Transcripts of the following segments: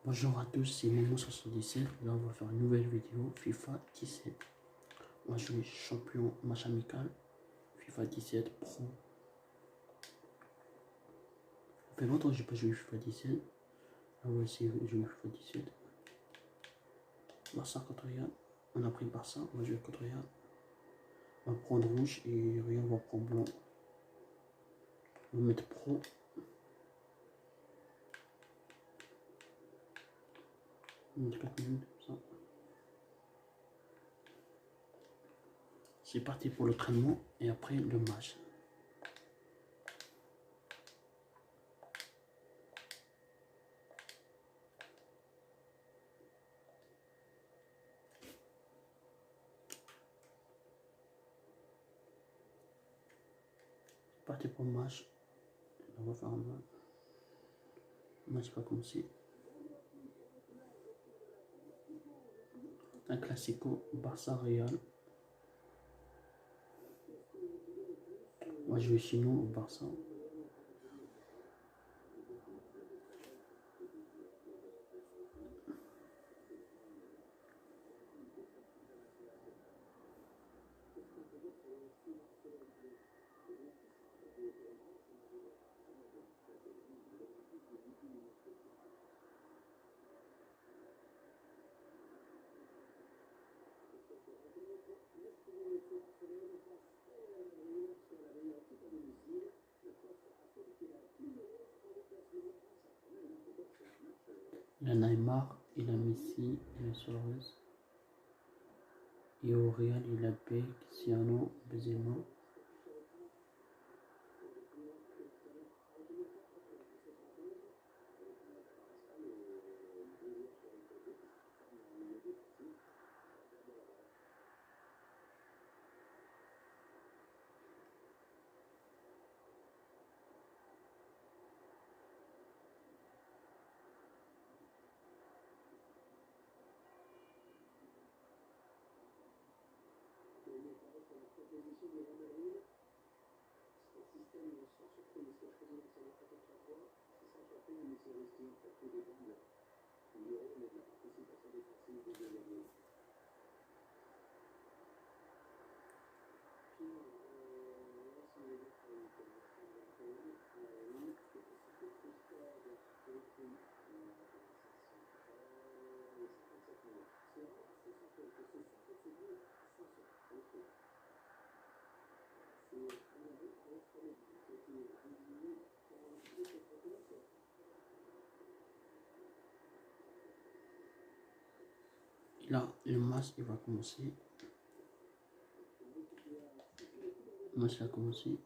Bonjour à tous, c'est Momo77. Là, on va faire une nouvelle vidéo FIFA 17. On va jouer champion match amical FIFA 17 Pro. Ça fait longtemps que j'ai pas joué FIFA 17. On va essayer de jouer FIFA 17. Barça contre Real. On a pris Barça, on va jouer contre Real. On va prendre rouge et Real va prendre blanc. On va mettre Pro. On va mettre 4 minutes comme ça. C'est parti pour l'entraînement et après le match. C'est parti pour le match. On va faire un match. Le match va commencer. Un classico Barça-Real. On va jouer sinon au Barça. Il y a Neymar, il a Messi, il a Suarez. Et au Real, il a Cristiano, Benzema. Et là, le match il va commencer. Le match va commencer.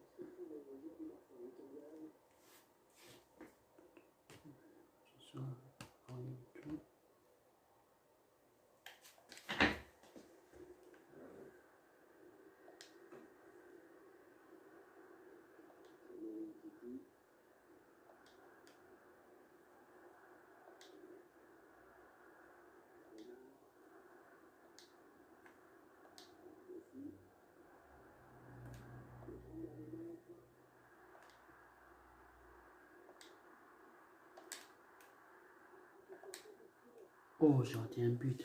Oh, j'ai raté un but.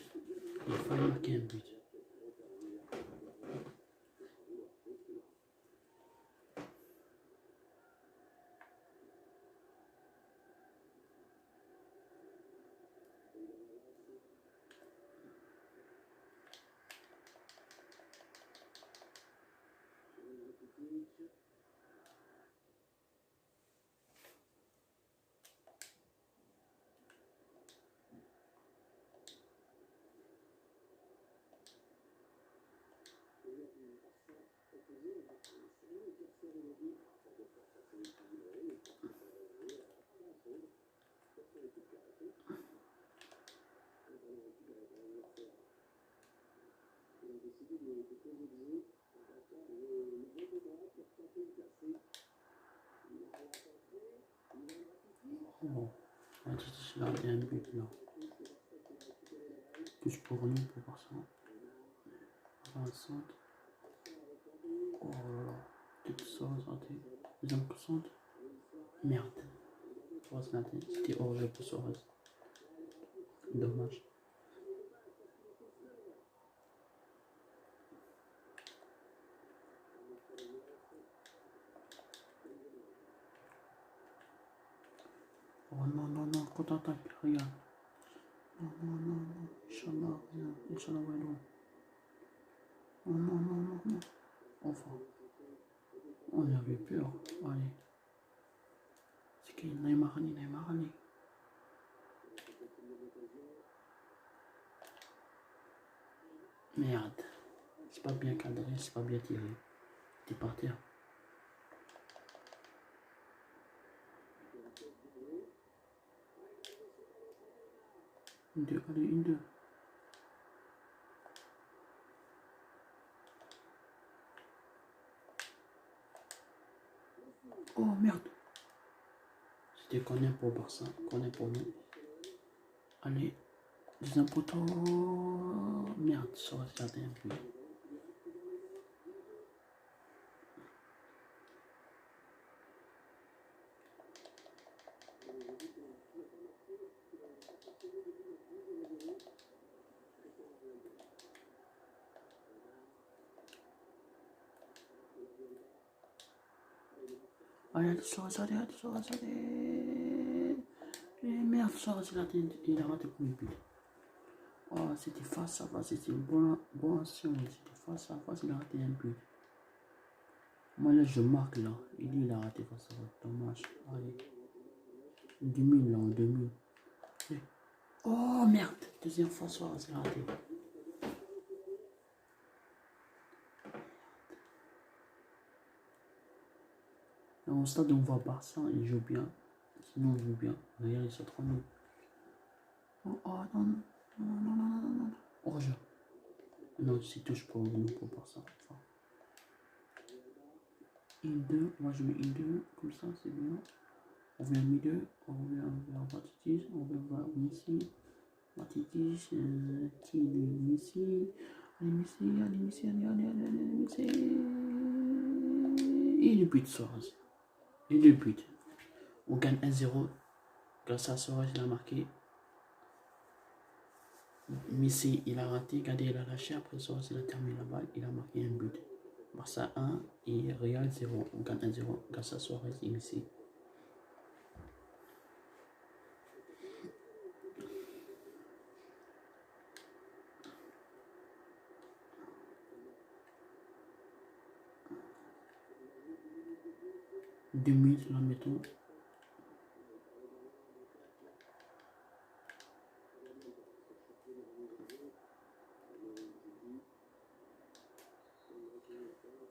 Il fallait marquer un but. Oh, j'ai raté un but là. Touche pour nous, pour voir ça. Vincent. Oh là là. Tout ça, raté. Deuxième centre. Merde. C'était hors jeu pour Suarez. Dommage. Oh non, non, non, contre-attaque, regarde. Non, non, non, non, Inch'Allah, regarde, Inch'Allah, ouais, non. Oh non, non, non, non. Enfin, on avait peur. Allez. C'est qui Neymar Ali, Neymar Ali. Merde. C'est pas bien cadré, c'est pas bien tiré. T'es par terre. Une, deux, allez, une, deux. Oh merde. C'était qu'on est pour Barça, qu'on est pour nous. Allez, deuxième poteau. Merde, ça va se garder un peu. Allez, Suarez, allez, Suarez, allez. Et merde, Suarez, il a raté pour le but. Oh, c'était face à face, c'était une bonne action. C'était face à face, il a raté un but. Moi là, je marque là. Il a raté face à face. Dommage. Allez. 2000 là, en 2000. Oh merde, deuxième fois, Suarez, il a raté. Au stade, on voit Barça, il joue bien. Sinon, il joue bien. Regarde, ils sont trop nuls. Oh, oh non, non, non, non, non, non, non. Oh, je. Non, c'est touche pour nous, pour Barça. Enfin. Une 2, on va jouer une 2, comme ça, c'est bien. On vient milieu, on vient vers Matitis, on vient vers Messi. Matitis, qui est Messi. Allez, Messi, allez, Messi, allez, Messi. Et le but, Suarez. Et le but. On gagne 1-0 grâce à Suarez, il a marqué. Messi, il a raté, regardez, il a lâché. Après Suarez, il a terminé la balle, il a marqué un but. Barça 1 et Real 0. On gagne 1-0 grâce à Suarez et Messi. Deux minutes, là, mettons.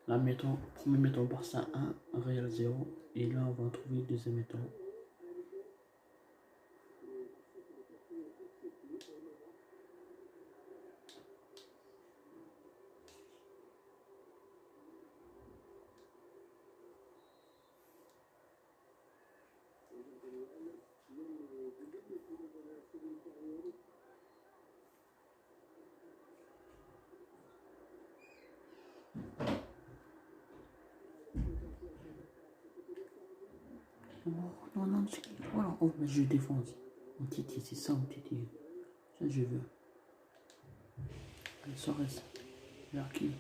Là, mettons, premier mettons Barça 1, Real 0. Et là, on va trouver deuxième mettons. Oh, non, non, c'est qui? Voilà, oh, mais je défonce. Mon titi, c'est ça, mon titi. Ça, je veux. Allez, Suarez. Vers qui?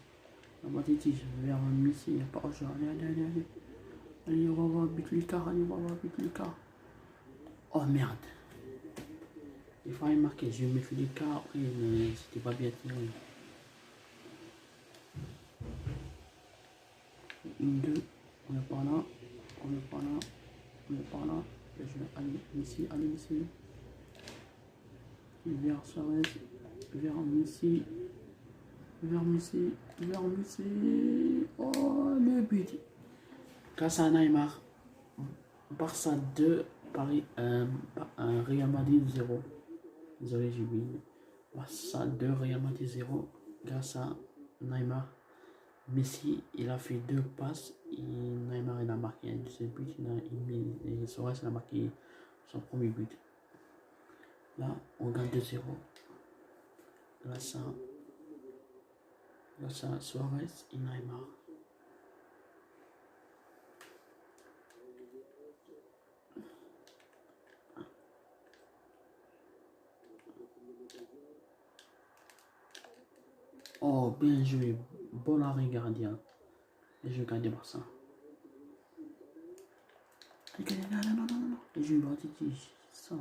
Vers Titi, vers Messi. Il n'y a pas au jeu. Allez, allez, allez, allez. Allez, on va voir Bitlicard. Allez, on va voir Bitlicard. Oh merde. Il fallait marquer. Je vais mettre Bitlicard après, mais c'était pas bien tiré. Une, deux. On est par là. On est par là. On est par là. Et je vais aller ici. Allez, ici. Vers Suarez. Vers Messi. Vers Messi. Vers Messi. Oh, le but. Grâce à Neymar. Barça 2, Paris, Real Madrid 0. Désolé, j'ai oublié. Barça 2, Real Madrid 0. Grâce à Neymar. Messi, il a fait 2 passes. Et Neymar, il a marqué un deuxième but. Et Suarez, il a marqué son premier but. Là, on gagne 2-0. Grâce à Suarez et Neymar. Oh, bien joué. Bon arrêt gardien. Et je gagne par ça. Non. Et je vais battre ça.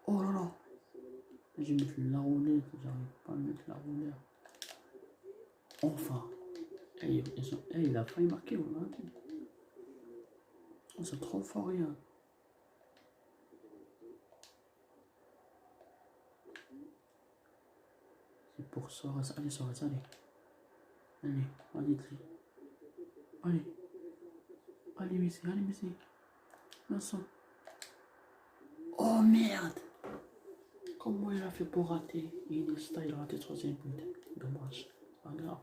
Oh là là. Je vais mettre la roulette. J'arrive pas à mettre la roulette. Enfin. Il a failli marquer. Voilà. Oh, c'est trop fort, rien. C'est pour Soares. Allez, Soares, allez. Allez, allez. Allez, Messi. Vincent. Oh merde. Comment il a fait pour rater? Il a raté 3e but. Dommage. Pas grave.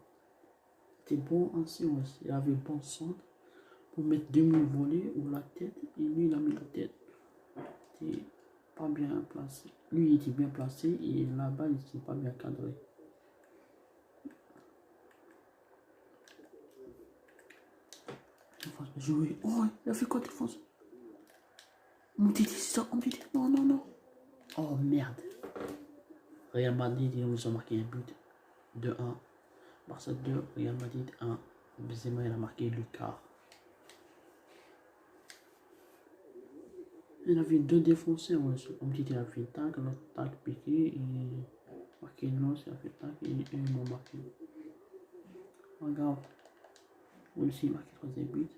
C'était bon ainsi aussi. Il avait bon centre pour mettre demi-volée ou la tête. Et lui, il a mis la tête. C'était pas bien placé. Lui, il était bien placé et la balle, il n'était pas bien cadré. Jouer. Oh, il a fait quoi, défense? Mon Titi, c'est ça. Non. Oh merde. Real Madrid, ils nous ont marqué un but. 2-1. Barça 2, Real Madrid 1. Benzema, il a marqué le quart. Il a fait 2 défenseurs. On dit qu'il a fait tac, l'autre tac piqué et marqué non, il a fait tac et ils m'ont marqué. Regarde. Lui aussi, il a marqué 3e but.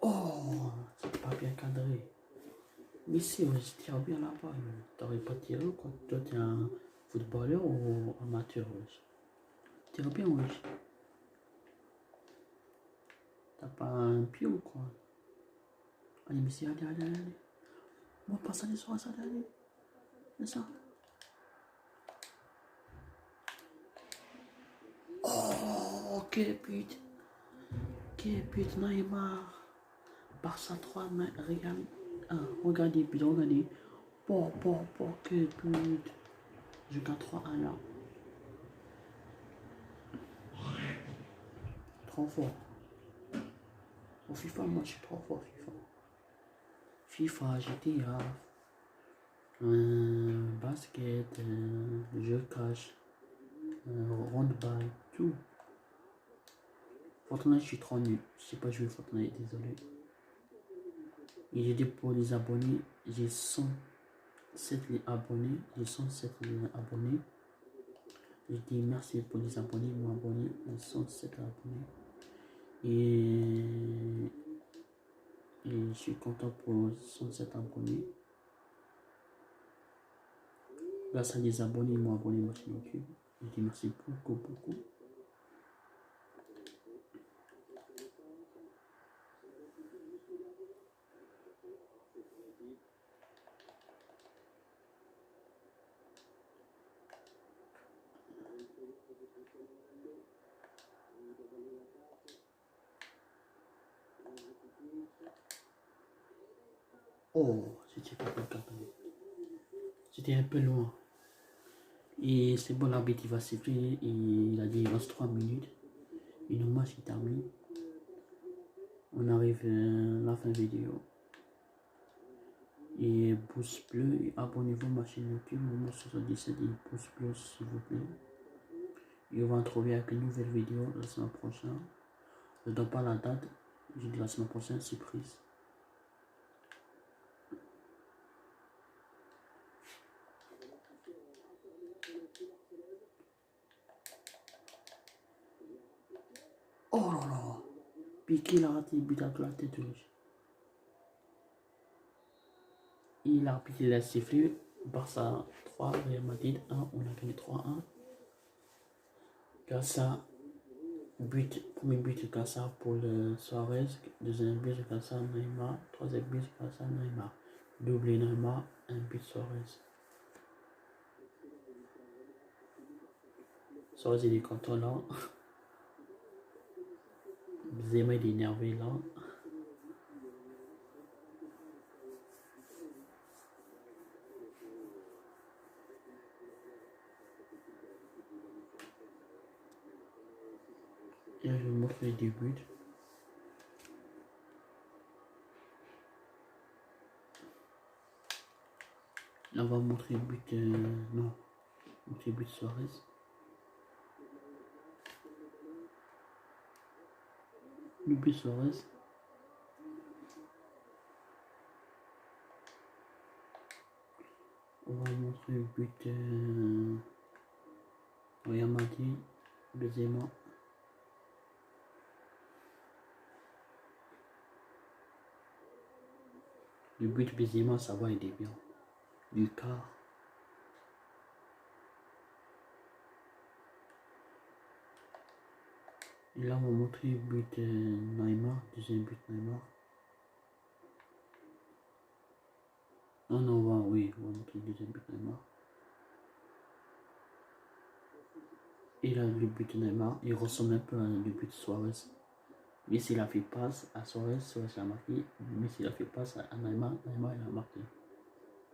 Oh, c'est pas bien cadré. Mais si, ouais, je tire bien là-bas. T'aurais pas tiré quoi? Toi, t'es un footballeur ou amateur, wesh? Tire bien, wesh. T'as pas un pied ou quoi? Allez, mais si, allez. Moi, passe à l'histoire, ça, allez. C'est ça. Oh, quel but. Neymar. Barça 3, Real 1. Regardez, regardez. Quel but. Je gagne 3-1 là. Trop fort. Au FIFA, moi, je suis trop fort, FIFA, GTA, basket, jeu cash, handball, tout. Fortnite, je suis trop nul. Je sais pas jouer Fortnite, désolé. Et j'ai dit pour les abonnés, j'ai 107 abonnés. Je dis merci pour les abonnés, ils m'ont abonné, 107 abonnés. Et je suis content pour 107 abonnés. Grâce à des abonnés, ils m'ont abonné à ma chaîne YouTube. Je dis merci beaucoup. Oh, c'était pas bien cadré. C'était un peu loin. Et c'est bon, l'arbitre il va siffler. Il a dit il reste 3 minutes. Et le match est terminé. On arrive à la fin de la vidéo. Et pouce bleu et abonnez-vous à ma chaîne YouTube Momo77 et pouce bleu s'il vous plaît. Et on va retrouver avec une nouvelle vidéo la semaine prochaine. Je ne donne pas la date. Je dis la semaine prochaine, surprise. Oh là là. Piqué, il a raté le but avec la tête. Il a arbitre il a sifflé. Barça 3, Real Madrid 1. On a gagné 3-1. Grâce à premier but grâce à pour le Suarez. Deuxième but grâce à Neymar. Troisième but grâce à Neymar. Doublé Neymar, un but Suarez. Suarez il est content là. Benzema il est énervé là. Et là, je vais vous montrer des buts. Là, on va montrer le but. Non, montrer le but Suarez. Le but Suarez. On va montrer le but Real Madrid, Benzema. Le but Benzema, ça va, il est bien. Du quart. Et là, on va montrer le but Neymar, deuxième but Neymar. Non, non, oui, on va montrer le deuxième but Neymar. Et là, le but de Neymar, il ressemble un peu à le but de Suarez. Mais s'il a fait passe à Suarez, Suarez a marqué. Mais s'il a fait passe à Neymar, Neymar il a marqué.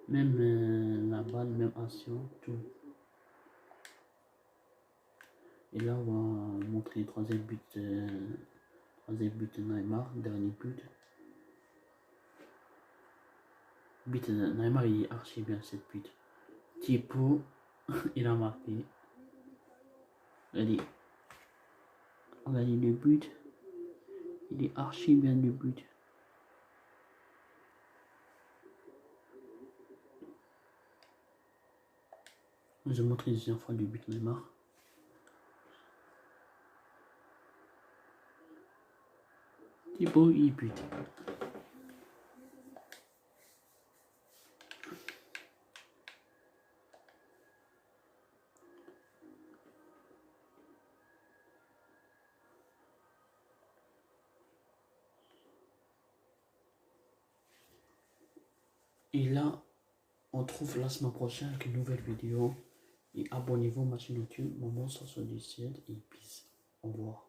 Même la balle, même action, tout. Et là, on va montrer le troisième but de Neymar, dernier but. But de Neymar, il est archi bien cette but. Thibaut, il a marqué. Regardez. Regardez le but. Il est archi bien le but. Je vais montrer une deuxième fois le but de Neymar. Thibaut, il bute. Et là, on trouve la semaine prochaine avec une nouvelle vidéo. Et abonnez-vous à ma chaîne YouTube, Maman 77 et peace. Au revoir.